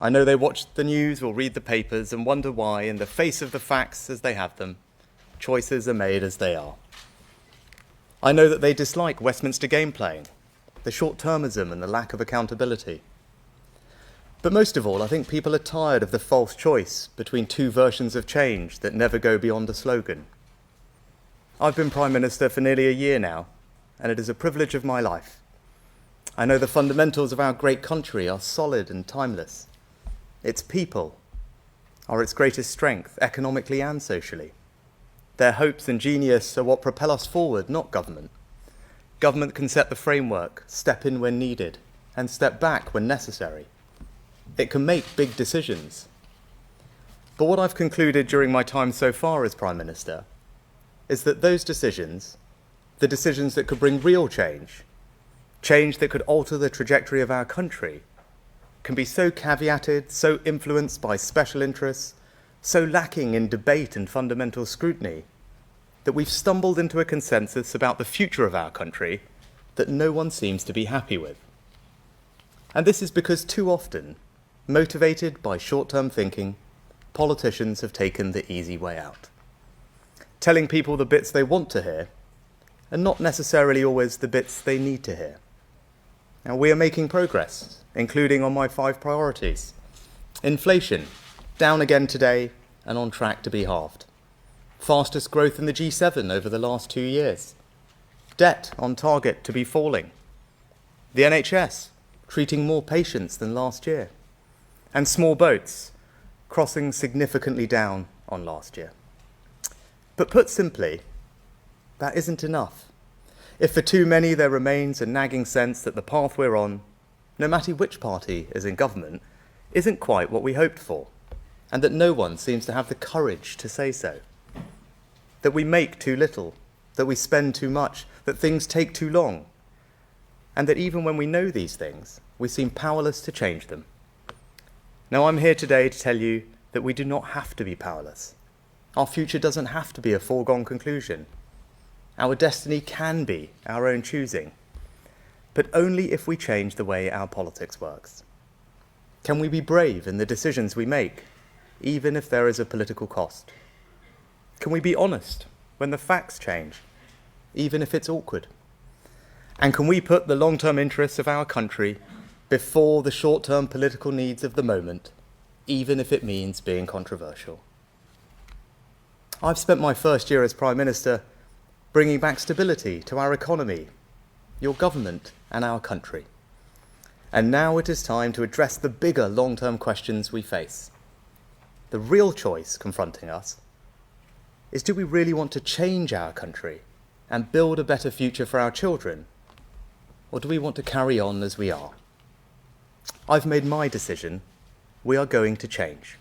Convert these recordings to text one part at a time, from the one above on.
I know they watch the news or read the papers and wonder why, in the face of the facts as they have them, choices are made as they are. I know that they dislike Westminster game playing, the short-termism and the lack of accountability. But most of all, I think people are tired of the false choice between two versions of change that never go beyond a slogan. I've been Prime Minister for nearly a year now, and it is a privilege of my life. I know the fundamentals of our great country are solid and timeless. Its people are its greatest strength, economically and socially. Their hopes and genius are what propel us forward, not government. Government can set the framework, step in when needed, and step back when necessary. It can make big decisions. But what I've concluded during my time so far as Prime Minister is that those decisions, the decisions that could bring real change, change that could alter the trajectory of our country, can be so caveated, so influenced by special interests, so lacking in debate and fundamental scrutiny, that we've stumbled into a consensus about the future of our country that no one seems to be happy with. And this is because too often, motivated by short-term thinking, politicians have taken the easy way out, telling people the bits they want to hear, and not necessarily always the bits they need to hear. Now, we are making progress, including on my 5 priorities. Inflation, down again today and on track to be halved. Fastest growth in the G7 over the last 2 years. Debt on target to be falling. The NHS, treating more patients than last year. And small boats, crossing significantly down on last year. But put simply, that isn't enough. If for too many there remains a nagging sense that the path we're on, no matter which party is in government, isn't quite what we hoped for, and that no one seems to have the courage to say so. That we make too little, that we spend too much, that things take too long, and that even when we know these things, we seem powerless to change them. Now, I'm here today to tell you that we do not have to be powerless. Our future doesn't have to be a foregone conclusion. Our destiny can be our own choosing, but only if we change the way our politics works. Can we be brave in the decisions we make, even if there is a political cost? Can we be honest when the facts change, even if it's awkward? And can we put the long-term interests of our country before the short-term political needs of the moment, even if it means being controversial? I've spent my first year as Prime Minister bringing back stability to our economy, your government and our country. And now it is time to address the bigger long-term questions we face. The real choice confronting us is, do we really want to change our country and build a better future for our children? Or do we want to carry on as we are? I've made my decision. We are going to change.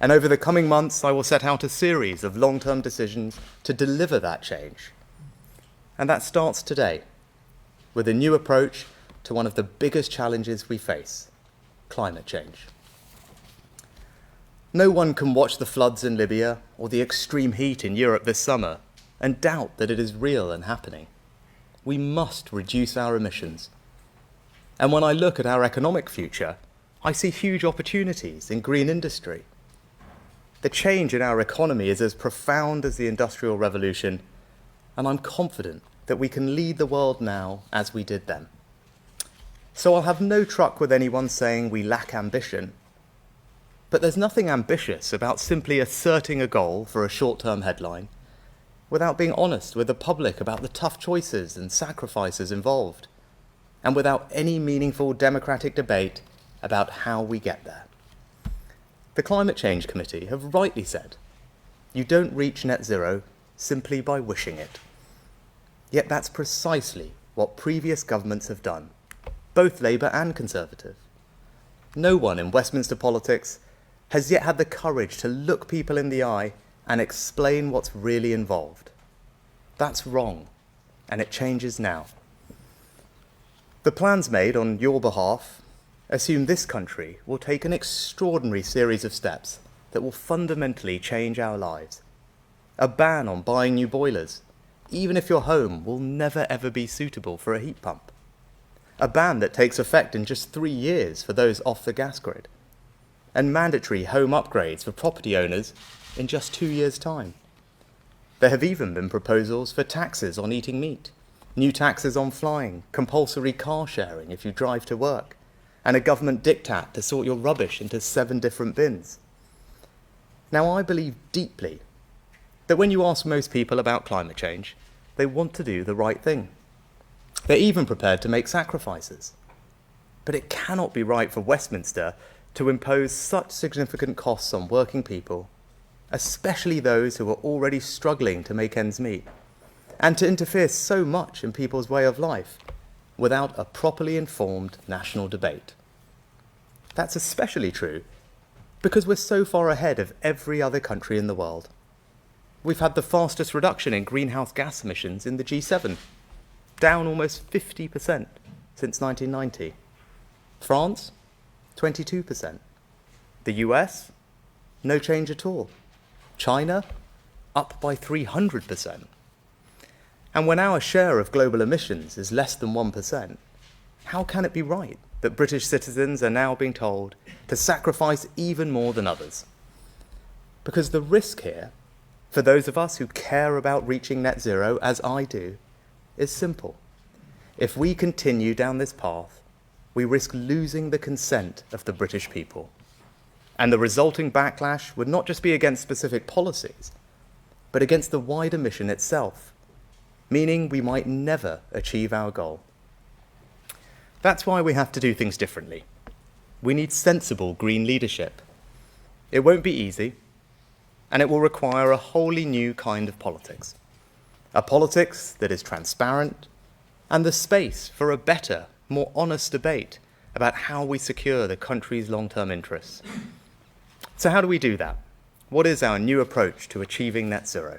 And over the coming months, I will set out a series of long-term decisions to deliver that change. And that starts today, with a new approach to one of the biggest challenges we face, climate change. No one can watch the floods in Libya or the extreme heat in Europe this summer and doubt that it is real and happening. We must reduce our emissions. And when I look at our economic future, I see huge opportunities in green industry. The change in our economy is as profound as the Industrial Revolution, and I'm confident that we can lead the world now as we did then. So I'll have no truck with anyone saying we lack ambition. But there's nothing ambitious about simply asserting a goal for a short-term headline without being honest with the public about the tough choices and sacrifices involved, and without any meaningful democratic debate about how we get there. The Climate Change Committee have rightly said, you don't reach net zero simply by wishing it. Yet that's precisely what previous governments have done, both Labour and Conservative. No one in Westminster politics has yet had the courage to look people in the eye and explain what's really involved. That's wrong, and it changes now. The plans made on your behalf assume this country will take an extraordinary series of steps that will fundamentally change our lives. A ban on buying new boilers, even if your home will never ever be suitable for a heat pump. A ban that takes effect in just 3 years for those off the gas grid. and mandatory home upgrades for property owners in just 2 years' time. There have even been proposals for taxes on eating meat, new taxes on flying, compulsory car sharing if you drive to work, and a government diktat to sort your rubbish into 7 different bins. Now, I believe deeply that when you ask most people about climate change, they want to do the right thing. They're even prepared to make sacrifices. But it cannot be right for Westminster to impose such significant costs on working people, especially those who are already struggling to make ends meet, and to interfere so much in people's way of life without a properly informed national debate. That's especially true because we're so far ahead of every other country in the world. We've had the fastest reduction in greenhouse gas emissions in the G7, down almost 50% since 1990. France, 22%. The US, no change at all. China, up by 300%. And when our share of global emissions is less than 1%, how can it be right that British citizens are now being told to sacrifice even more than others? Because the risk here, for those of us who care about reaching net zero, as I do, is simple. If we continue down this path, we risk losing the consent of the British people. And the resulting backlash would not just be against specific policies, but against the wider mission itself, meaning we might never achieve our goal. That's why we have to do things differently. We need sensible green leadership. It won't be easy, and it will require a wholly new kind of politics. A politics that is transparent and the space for a better, more honest debate about how we secure the country's long-term interests. So how do we do that? What is our new approach to achieving net zero?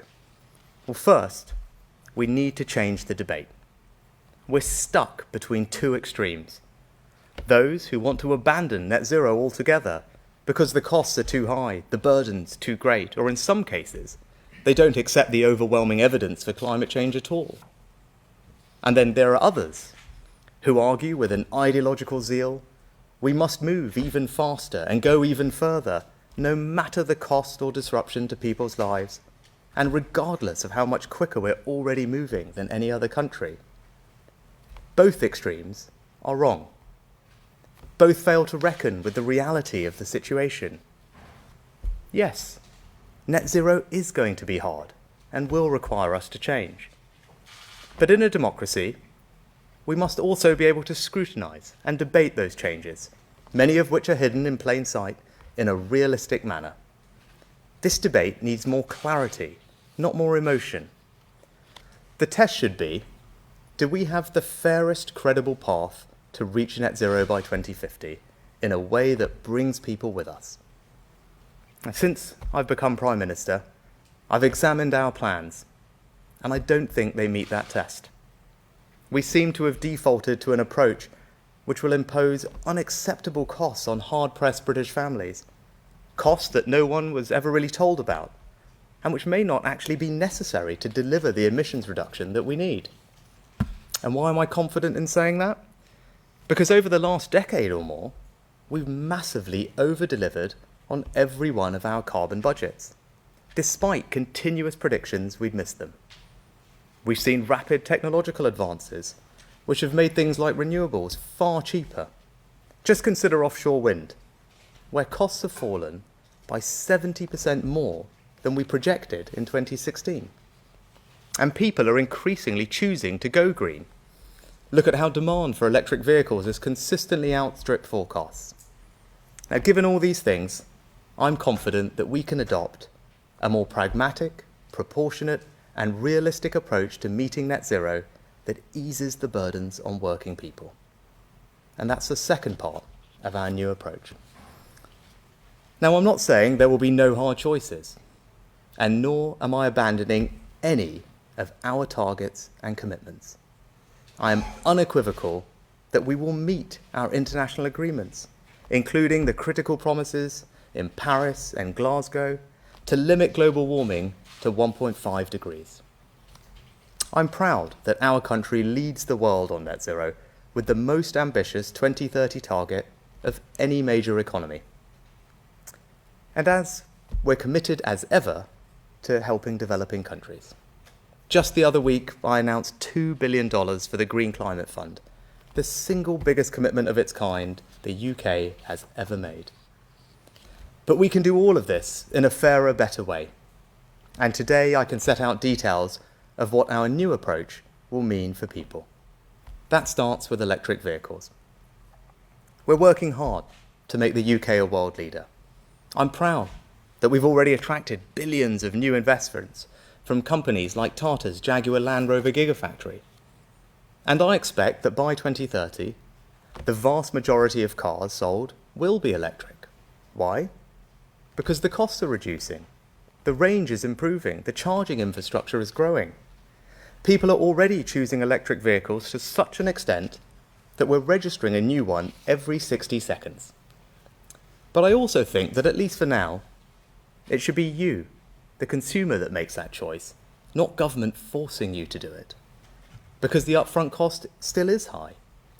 Well, first, we need to change the debate. We're stuck between 2 extremes. Those who want to abandon net zero altogether because the costs are too high, the burden's too great, or in some cases, they don't accept the overwhelming evidence for climate change at all. And then there are others who argue with an ideological zeal, we must move even faster and go even further, no matter the cost or disruption to people's lives, and regardless of how much quicker we're already moving than any other country. Both extremes are wrong. Both fail to reckon with the reality of the situation. Yes, net zero is going to be hard and will require us to change. But in a democracy, we must also be able to scrutinise and debate those changes, many of which are hidden in plain sight, in a realistic manner. This debate needs more clarity, not more emotion. The test should be, do we have the fairest credible path to reach net zero by 2050 in a way that brings people with us? Since I've become Prime Minister, I've examined our plans, and I don't think they meet that test. We seem to have defaulted to an approach which will impose unacceptable costs on hard-pressed British families, costs that no one was ever really told about, and which may not actually be necessary to deliver the emissions reduction that we need. And why am I confident in saying that? Because over the last decade or more, we've massively over-delivered on every one of our carbon budgets, despite continuous predictions we'd miss them. We've seen rapid technological advances, which have made things like renewables far cheaper. Just consider offshore wind, where costs have fallen by 70% more than we projected in 2016. And people are increasingly choosing to go green. Look at how demand for electric vehicles has consistently outstripped forecasts. Now, given all these things, I'm confident that we can adopt a more pragmatic, proportionate, and realistic approach to meeting net zero that eases the burdens on working people. And that's the second part of our new approach. Now, I'm not saying there will be no hard choices, and nor am I abandoning any of our targets and commitments. I am unequivocal that we will meet our international agreements, including the critical promises in Paris and Glasgow to limit global warming to 1.5 degrees. I'm proud that our country leads the world on net zero with the most ambitious 2030 target of any major economy. And as we're committed as ever to helping developing countries. Just the other week, I announced $2 billion for the Green Climate Fund, the single biggest commitment of its kind the UK has ever made. But we can do all of this in a fairer, better way. And today I can set out details of what our new approach will mean for people. That starts with electric vehicles. We're working hard to make the UK a world leader. I'm proud that we've already attracted billions of new investments from companies like Tata's Jaguar Land Rover Gigafactory. And I expect that by 2030, the vast majority of cars sold will be electric. Why? Because the costs are reducing, the range is improving, the charging infrastructure is growing. People are already choosing electric vehicles to such an extent that we're registering a new one every 60 seconds. But I also think that, at least for now, it should be you, the consumer, that makes that choice, not government forcing you to do it. Because the upfront cost still is high,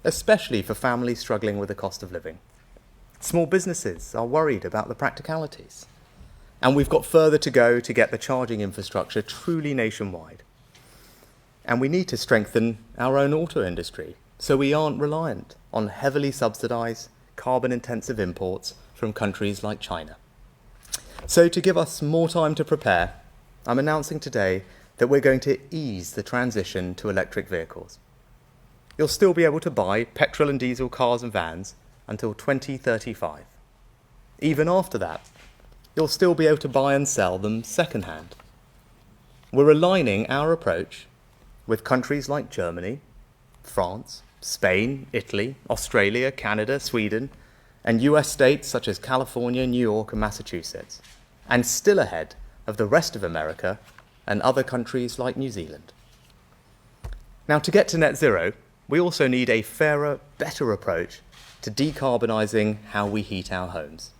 especially for families struggling with the cost of living. Small businesses are worried about the practicalities. And we've got further to go to get the charging infrastructure truly nationwide. And we need to strengthen our own auto industry so we aren't reliant on heavily subsidised, carbon-intensive imports from countries like China. So to give us more time to prepare, I'm announcing today that we're going to ease the transition to electric vehicles. You'll still be able to buy petrol and diesel cars and vans until 2035. Even after that, you'll still be able to buy and sell them second-hand. We're aligning our approach with countries like Germany, France, Spain, Italy, Australia, Canada, Sweden, and US states such as California, New York, and Massachusetts, and still ahead of the rest of America and other countries like New Zealand. Now, to get to net zero, we also need a fairer, better approach to decarbonising how we heat our homes.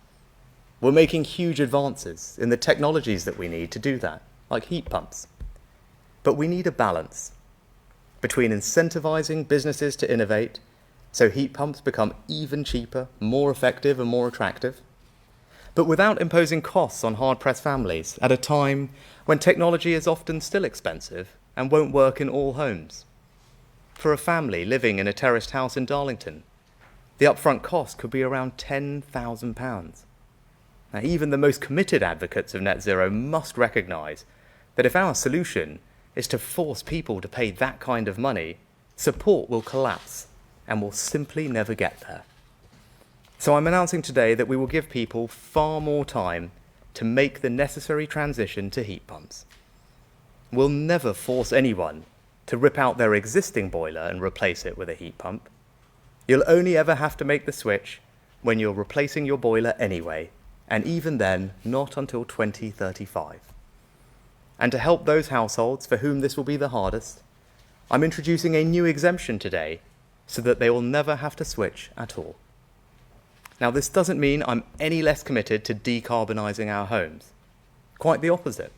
We're making huge advances in the technologies that we need to do that, like heat pumps. But we need a balance between incentivising businesses to innovate so heat pumps become even cheaper, more effective, and more attractive, but without imposing costs on hard-pressed families at a time when technology is often still expensive and won't work in all homes. For a family living in a terraced house in Darlington, the upfront cost could be around £10,000. Now, even the most committed advocates of net zero must recognise that if our solution is to force people to pay that kind of money, support will collapse and will simply never get there. So I'm announcing today that we will give people far more time to make the necessary transition to heat pumps. We'll never force anyone to rip out their existing boiler and replace it with a heat pump. You'll only ever have to make the switch when you're replacing your boiler anyway, and even then, not until 2035. And to help those households for whom this will be the hardest, I'm introducing a new exemption today so that they will never have to switch at all. Now, this doesn't mean I'm any less committed to decarbonising our homes. Quite the opposite.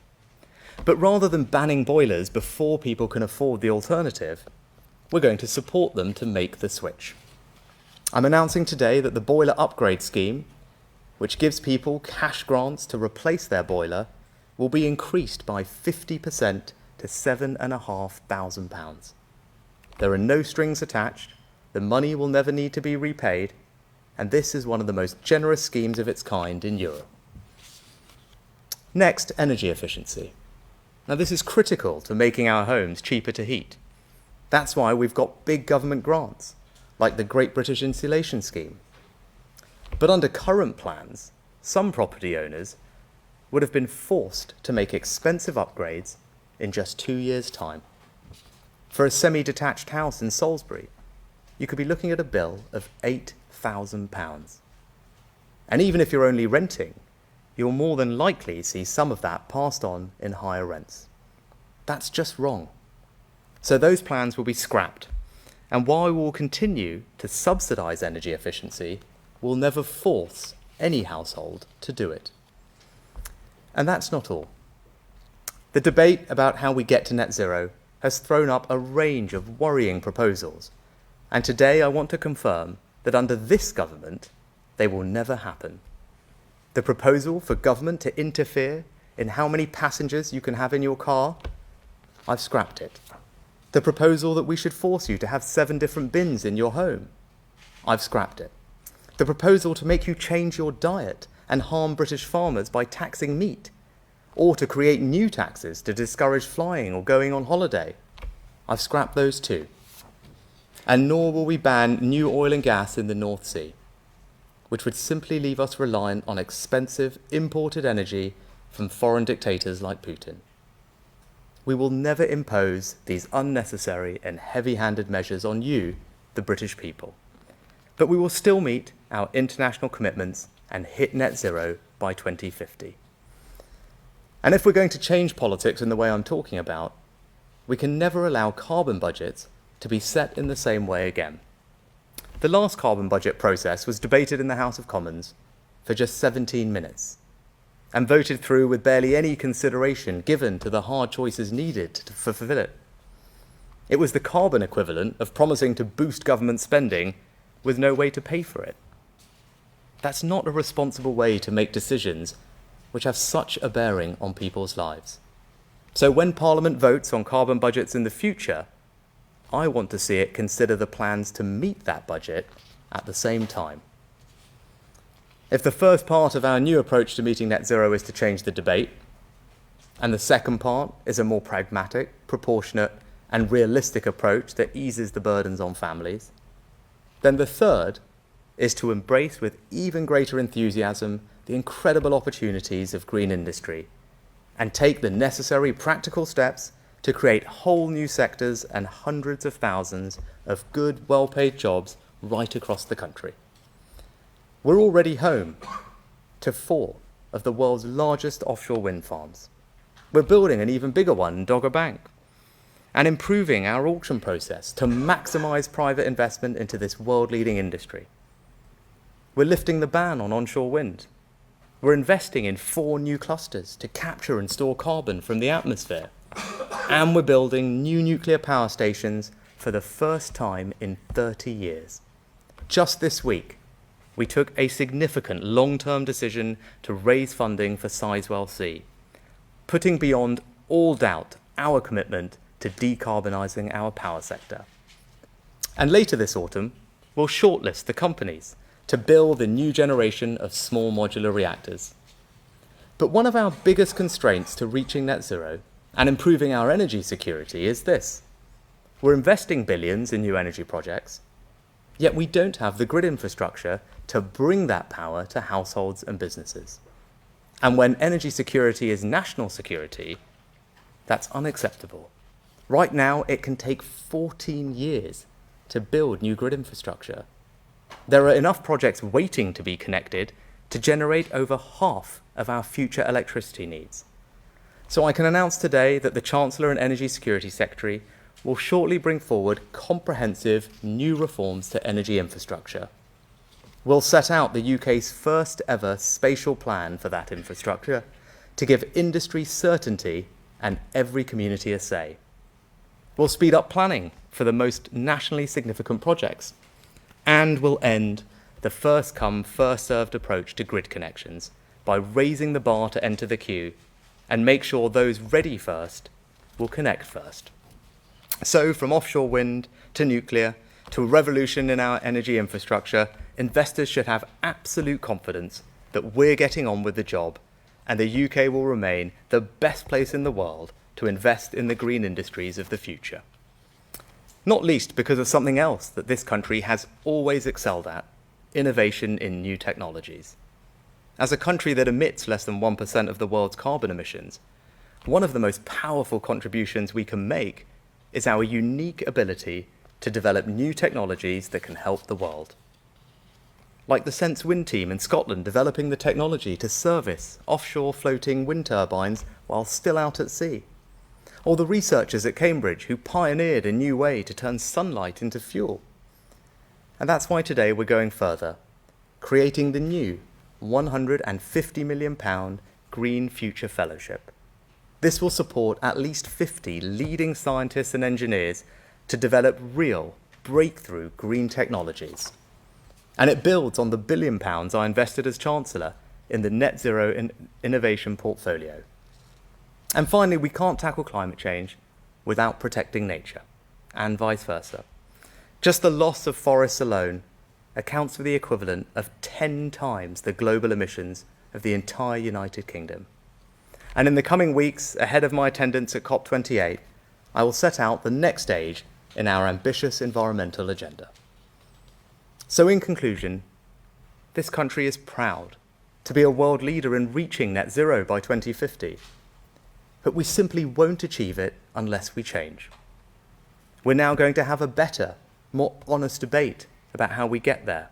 But rather than banning boilers before people can afford the alternative, we're going to support them to make the switch. I'm announcing today that the boiler upgrade scheme, which gives people cash grants to replace their boiler, will be increased by 50% to £7,500. There are no strings attached, the money will never need to be repaid, and this is one of the most generous schemes of its kind in Europe. Next, energy efficiency. Now, this is critical to making our homes cheaper to heat. That's why we've got big government grants, like the Great British Insulation Scheme. But under current plans, some property owners would have been forced to make expensive upgrades in just 2 years' time. For a semi-detached house in Salisbury, you could be looking at a bill of £8,000. And even if you're only renting, you'll more than likely see some of that passed on in higher rents. That's just wrong. So those plans will be scrapped. And while we will continue to subsidise energy efficiency, we'll never force any household to do it. And that's not all. The debate about how we get to net zero has thrown up a range of worrying proposals. And today I want to confirm that under this government, they will never happen. The proposal for government to interfere in how many passengers you can have in your car, I've scrapped it. The proposal that we should force you to have 7 different bins in your home, I've scrapped it. The proposal to make you change your diet and harm British farmers by taxing meat, or to create new taxes to discourage flying or going on holiday, I've scrapped those too. And nor will we ban new oil and gas in the North Sea, which would simply leave us reliant on expensive imported energy from foreign dictators like Putin. We will never impose these unnecessary and heavy-handed measures on you, the British people. But we will still meet our international commitments and hit net zero by 2050. And if we're going to change politics in the way I'm talking about, we can never allow carbon budgets to be set in the same way again. The last carbon budget process was debated in the House of Commons for just 17 minutes and voted through with barely any consideration given to the hard choices needed to fulfill it. It was the carbon equivalent of promising to boost government spending with no way to pay for it. That's not a responsible way to make decisions which have such a bearing on people's lives. So when Parliament votes on carbon budgets in the future, I want to see it consider the plans to meet that budget at the same time. If the first part of our new approach to meeting net zero is to change the debate, and the second part is a more pragmatic, proportionate, and realistic approach that eases the burdens on families, then the third is to embrace with even greater enthusiasm the incredible opportunities of green industry and take the necessary practical steps to create whole new sectors and hundreds of thousands of good, well-paid jobs right across the country. We're already home to 4 of the world's largest offshore wind farms. We're building an even bigger one in Dogger Bank and improving our auction process to maximise private investment into this world-leading industry. We're lifting the ban on onshore wind. We're investing in 4 new clusters to capture and store carbon from the atmosphere. And we're building new nuclear power stations for the first time in 30 years. Just this week, we took a significant long-term decision to raise funding for Sizewell C, putting beyond all doubt our commitment to decarbonising our power sector. And later this autumn, we'll shortlist the companies to build the new generation of small modular reactors. But one of our biggest constraints to reaching net zero and improving our energy security is this. We're investing billions in new energy projects, yet we don't have the grid infrastructure to bring that power to households and businesses. And when energy security is national security, that's unacceptable. Right now, it can take 14 years to build new grid infrastructure. There are enough projects waiting to be connected to generate over half of our future electricity needs. So I can announce today that the Chancellor and Energy Security Secretary will shortly bring forward comprehensive new reforms to energy infrastructure. We'll set out the UK's first ever spatial plan for that infrastructure to give industry certainty and every community a say. We'll speed up planning for the most nationally significant projects, and we'll end the first-come, first-served approach to grid connections by raising the bar to enter the queue and make sure those ready first will connect first. So from offshore wind to nuclear to a revolution in our energy infrastructure, investors should have absolute confidence that we're getting on with the job and the UK will remain the best place in the world to invest in the green industries of the future. Not least because of something else that this country has always excelled at, innovation in new technologies. As a country that emits less than 1% of the world's carbon emissions, one of the most powerful contributions we can make is our unique ability to develop new technologies that can help the world. Like the Sense Wind team in Scotland developing the technology to service offshore floating wind turbines while still out at sea. Or the researchers at Cambridge who pioneered a new way to turn sunlight into fuel. And that's why today we're going further, creating the new £150 million Green Future Fellowship. This will support at least 50 leading scientists and engineers to develop real, breakthrough green technologies. And it builds on the £1 billion I invested as Chancellor in the net zero innovation portfolio. And finally, we can't tackle climate change without protecting nature, and vice versa. Just the loss of forests alone accounts for the equivalent of 10 times the global emissions of the entire United Kingdom. And in the coming weeks, ahead of my attendance at COP28, I will set out the next stage in our ambitious environmental agenda. So in conclusion, this country is proud to be a world leader in reaching net zero by 2050. But we simply won't achieve it unless we change. We're now going to have a better, more honest debate about how we get there.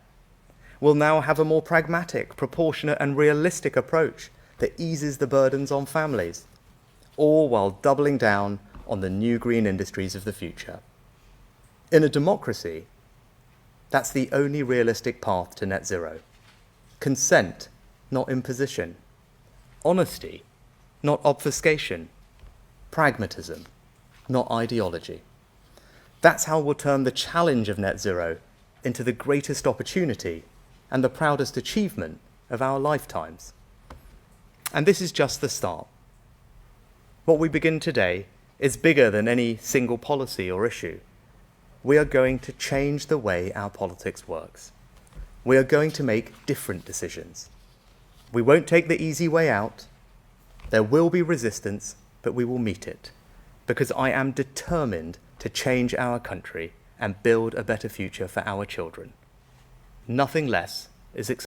We'll now have a more pragmatic, proportionate and realistic approach that eases the burdens on families, all while doubling down on the new green industries of the future. In a democracy, that's the only realistic path to net zero. Consent, not imposition. Honesty, not obfuscation. Pragmatism, not ideology. That's how we'll turn the challenge of net zero into the greatest opportunity and the proudest achievement of our lifetimes. And this is just the start. What we begin today is bigger than any single policy or issue. We are going to change the way our politics works. We are going to make different decisions. We won't take the easy way out. There will be resistance, but we will meet it, because I am determined to change our country and build a better future for our children. Nothing less is